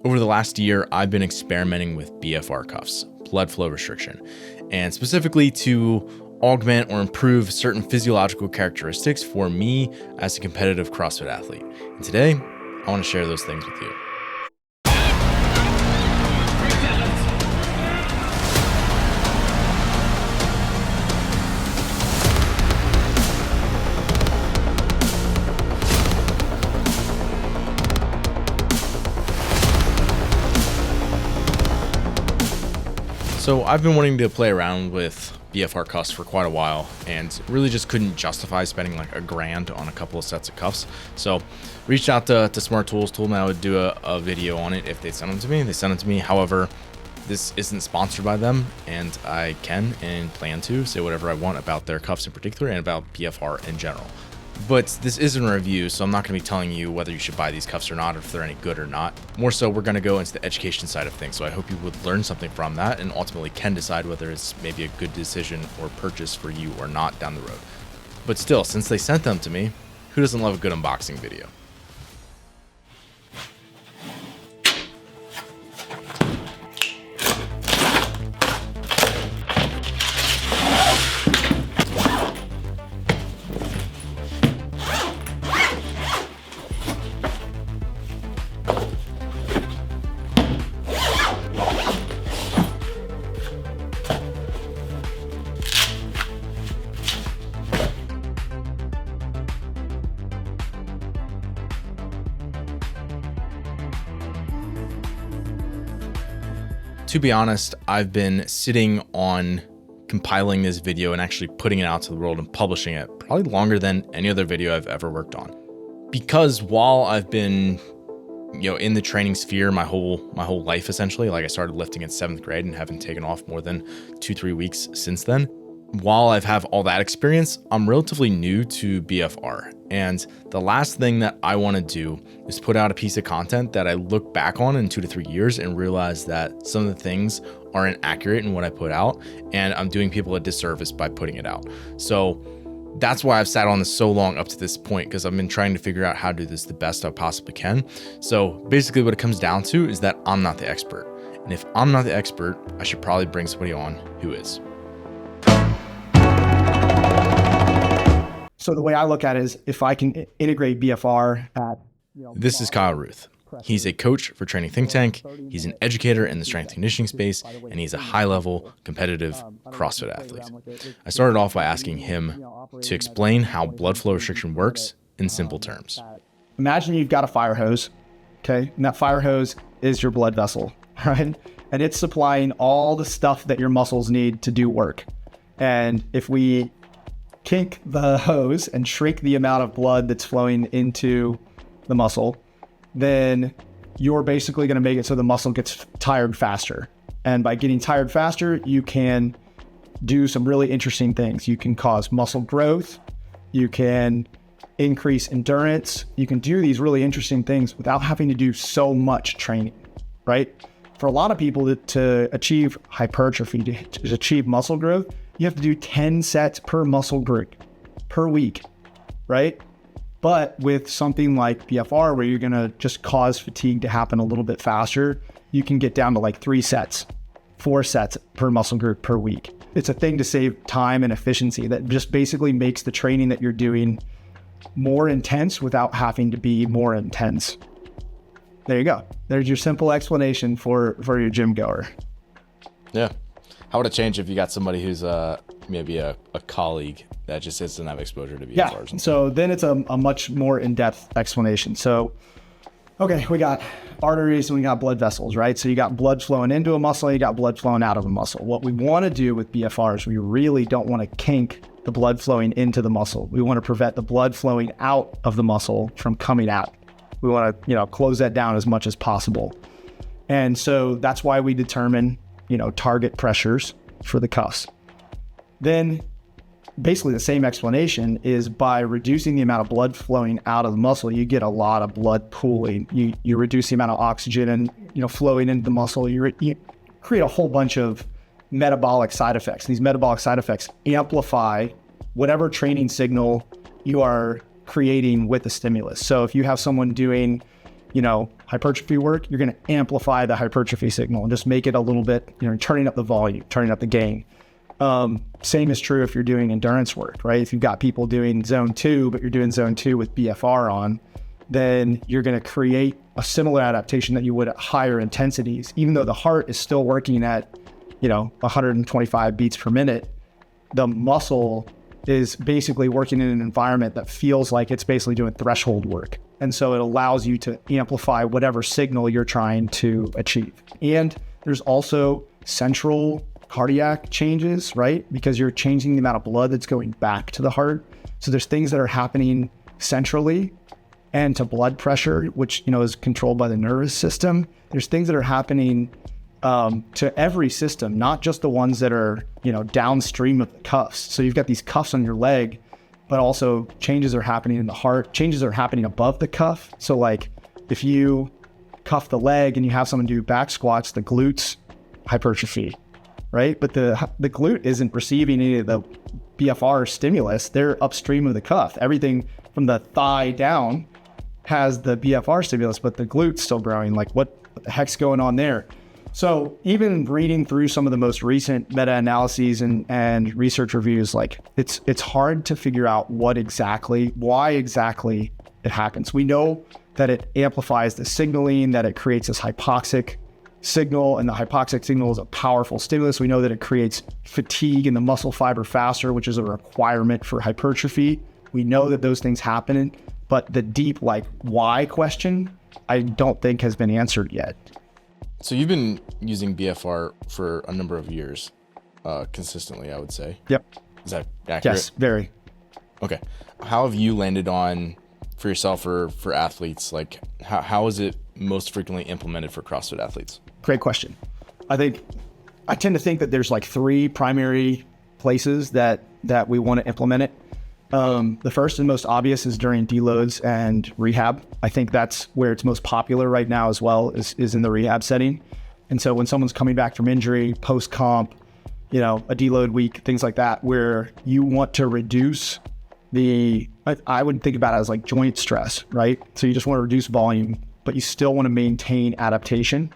Over the last year, I've been experimenting with BFR cuffs, blood flow restriction, and specifically to augment or improve certain physiological characteristics for me as a competitive CrossFit athlete. And today, I want to share those things with you. So I've been wanting to play around with BFR cuffs for quite a while and really just couldn't justify spending like $1,000 on a couple of sets of cuffs. So reached out to Smart Tools, told them I would do a video on it if they sent them to me. They sent it to me. However, this isn't sponsored by them, and I can and plan to say whatever I want about their cuffs in particular and about BFR in general. But this isn't a review, so I'm not going to be telling you whether you should buy these cuffs or not, or if they're any good or not. More so, we're going to go into the education side of things, so I hope you would learn something from that and ultimately can decide whether it's maybe a good decision or purchase for you or not down the road. But still, since they sent them to me, who doesn't love a good unboxing video? To be honest, I've been sitting on compiling this video and actually putting it out to the world and publishing it probably longer than any other video I've ever worked on. Because while I've been, in the training sphere my whole life essentially, like I started lifting in 7th grade and haven't taken off more than 2-3 weeks since then. While I've had all that experience, I'm relatively new to BFR. And the last thing that I want to do is put out a piece of content that I look back on in 2 to 3 years and realize that some of the things aren't accurate in what I put out, and I'm doing people a disservice by putting it out. So that's why I've sat on this so long up to this point, because I've been trying to figure out how to do this the best I possibly can. So basically what it comes down to is that I'm not the expert. And if I'm not the expert, I should probably bring somebody on who is. So the way I look at it is if I can integrate BFR at... This is Kyle Ruth. He's a coach for Training Think Tank. He's an educator in the strength and conditioning space, and he's a high-level, competitive CrossFit athlete. I started off by asking him to explain how blood flow restriction works in simple terms. Imagine you've got a fire hose, okay? And that fire hose is your blood vessel, right? And it's supplying all the stuff that your muscles need to do work. And if we kink the hose and shrink the amount of blood that's flowing into the muscle, then you're basically going to make it so the muscle gets tired faster. And by getting tired faster, you can do some really interesting things. You can cause muscle growth. You can increase endurance. You can do these really interesting things without having to do so much training, right? For a lot of people to achieve hypertrophy, to achieve muscle growth, you have to do 10 sets per muscle group per week, right? But with something like BFR, where you're gonna just cause fatigue to happen a little bit faster, you can get down to like 3 sets, 4 sets per muscle group per week. It's a thing to save time and efficiency that just basically makes the training that you're doing more intense without having to be more intense. There you go. There's your simple explanation for your gym goer. Yeah. How would it change if you got somebody who's maybe a colleague that just doesn't have exposure to BFRs? Yeah, so then it's a much more in-depth explanation. So, okay, we got arteries and we got blood vessels, right? So you got blood flowing into a muscle, you got blood flowing out of a muscle. What we want to do with BFR is we really don't want to kink the blood flowing into the muscle. We want to prevent the blood flowing out of the muscle from coming out. We want to, close that down as much as possible. And so that's why we determine target pressures for the cuffs. Then basically the same explanation is by reducing the amount of blood flowing out of the muscle, you get a lot of blood pooling. You reduce the amount of oxygen and flowing into the muscle. You create a whole bunch of metabolic side effects. These metabolic side effects amplify whatever training signal you are creating with the stimulus. So if you have someone doing hypertrophy work, you're going to amplify the hypertrophy signal and just make it a little bit, turning up the volume, turning up the gain. Same is true if you're doing endurance work, right? If you've got people doing zone 2, but you're doing zone 2 with BFR on, then you're going to create a similar adaptation that you would at higher intensities, even though the heart is still working at, 125 beats per minute. The muscle is basically working in an environment that feels like it's basically doing threshold work. And so it allows you to amplify whatever signal you're trying to achieve. And there's also central cardiac changes, right? Because you're changing the amount of blood that's going back to the heart. So there's things that are happening centrally and to blood pressure, which, is controlled by the nervous system. There's things that are happening to every system, not just the ones that are, downstream of the cuffs. So you've got these cuffs on your leg, but also changes are happening in the heart. Changes are happening above the cuff. So like if you cuff the leg and you have someone do back squats, the glutes hypertrophy, right? But the glute isn't receiving any of the BFR stimulus. They're upstream of the cuff. Everything from the thigh down has the BFR stimulus, but the glute's still growing. Like what the heck's going on there? So even reading through some of the most recent meta-analyses and research reviews, like it's hard to figure out why exactly it happens. We know that it amplifies the signaling, that it creates this hypoxic signal, and the hypoxic signal is a powerful stimulus. We know that it creates fatigue in the muscle fiber faster, which is a requirement for hypertrophy. We know that those things happen, but the deep why question, I don't think has been answered yet. So you've been using BFR for a number of years, consistently, I would say. Yep. Is that accurate? Yes, very. Okay. How have you landed on, for yourself or for athletes, how is it most frequently implemented for CrossFit athletes? Great question. I tend to think that there's 3 primary places that we want to implement it. The first and most obvious is during deloads and rehab. I think that's where it's most popular right now as well, is in the rehab setting. And so when someone's coming back from injury, post-comp, a deload week, things like that, where you want to reduce I would think about it as joint stress, right? So you just want to reduce volume, but you still want to maintain adaptation,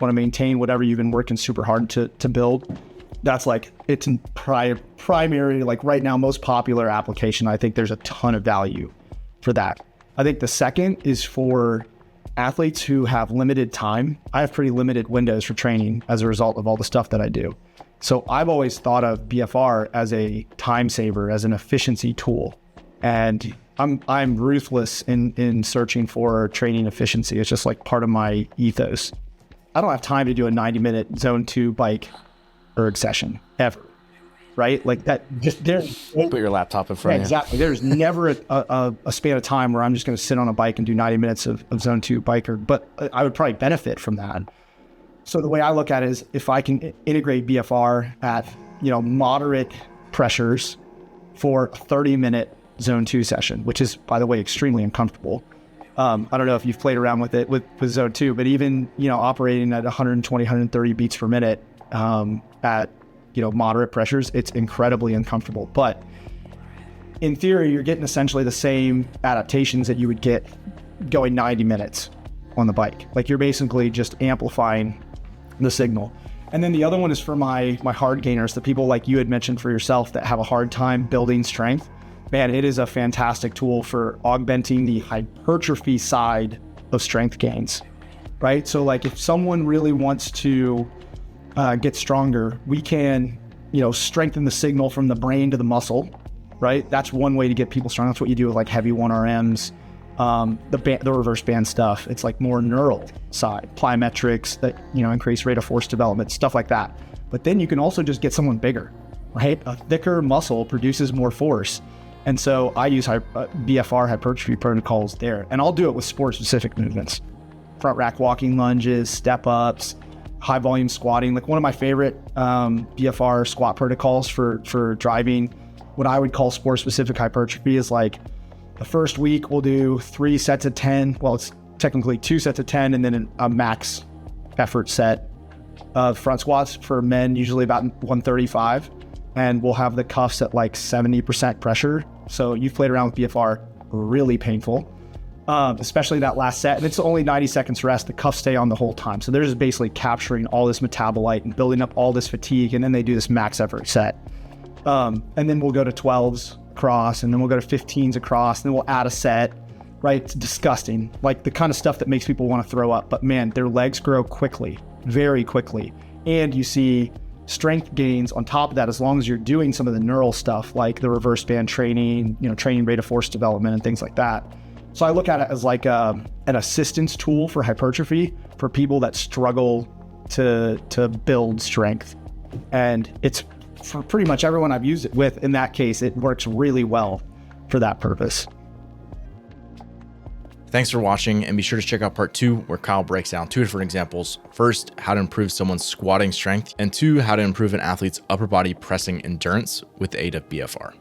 want to maintain whatever you've been working super hard to build. That's it's primary, right now, most popular application. I think there's a ton of value for that. I think the second is for athletes who have limited time. I have pretty limited windows for training as a result of all the stuff that I do. So I've always thought of BFR as a time saver, as an efficiency tool. And I'm ruthless in searching for training efficiency. It's just part of my ethos. I don't have time to do a 90-minute zone 2 bike erg session ever, right? That just there. Put your laptop in front of you. Exactly. There's never a span of time where I'm just going to sit on a bike and do 90 minutes of zone 2 bike erg, but I would probably benefit from that. So the way I look at it is if I can integrate BFR at, moderate pressures for a 30-minute zone 2 session, which is, by the way, extremely uncomfortable. I don't know if you've played around with it with zone 2, but even, operating at 120, 130 beats per minute, at moderate pressures, it's incredibly uncomfortable. But in theory, you're getting essentially the same adaptations that you would get going 90 minutes on the bike. You're basically just amplifying the signal. And then the other one is for my hard gainers, the people like you had mentioned for yourself that have a hard time building strength. Man, it is a fantastic tool for augmenting the hypertrophy side of strength gains, right? So if someone really wants to get stronger, we can, strengthen the signal from the brain to the muscle, right? That's one way to get people strong. That's what you do with heavy 1RMs, the reverse band stuff. It's more neural side, plyometrics that, increase rate of force development, stuff like that. But then you can also just get someone bigger, right? A thicker muscle produces more force. And so I use BFR hypertrophy protocols there, and I'll do it with sport-specific movements, front rack walking lunges, step ups, high volume squatting. One of my favorite BFR squat protocols for driving what I would call sport specific hypertrophy is the first week we'll do 3 sets of 10. Well, it's technically 2 sets of 10 and then a max effort set of front squats for men, usually about 135. And we'll have the cuffs at 70% pressure. So you've played around with BFR, really painful. especially that last set. And it's only 90 seconds rest. The cuffs stay on the whole time. So they're just basically capturing all this metabolite and building up all this fatigue. And then they do this max effort set. And then we'll go to 12s across, and then we'll go to 15s across, and then we'll add a set, right? It's disgusting. Like the kind of stuff that makes people want to throw up. But man, their legs grow quickly, very quickly. And you see strength gains on top of that, as long as you're doing some of the neural stuff like the reverse band training, training rate of force development and things like that. So I look at it as like an assistance tool for hypertrophy for people that struggle to build strength. And it's for pretty much everyone I've used it with. In that case, it works really well for that purpose. Thanks for watching, and be sure to check out part 2 where Kyle breaks down 2 different examples. First, how to improve someone's squatting strength, and 2, how to improve an athlete's upper body pressing endurance with the aid of BFR.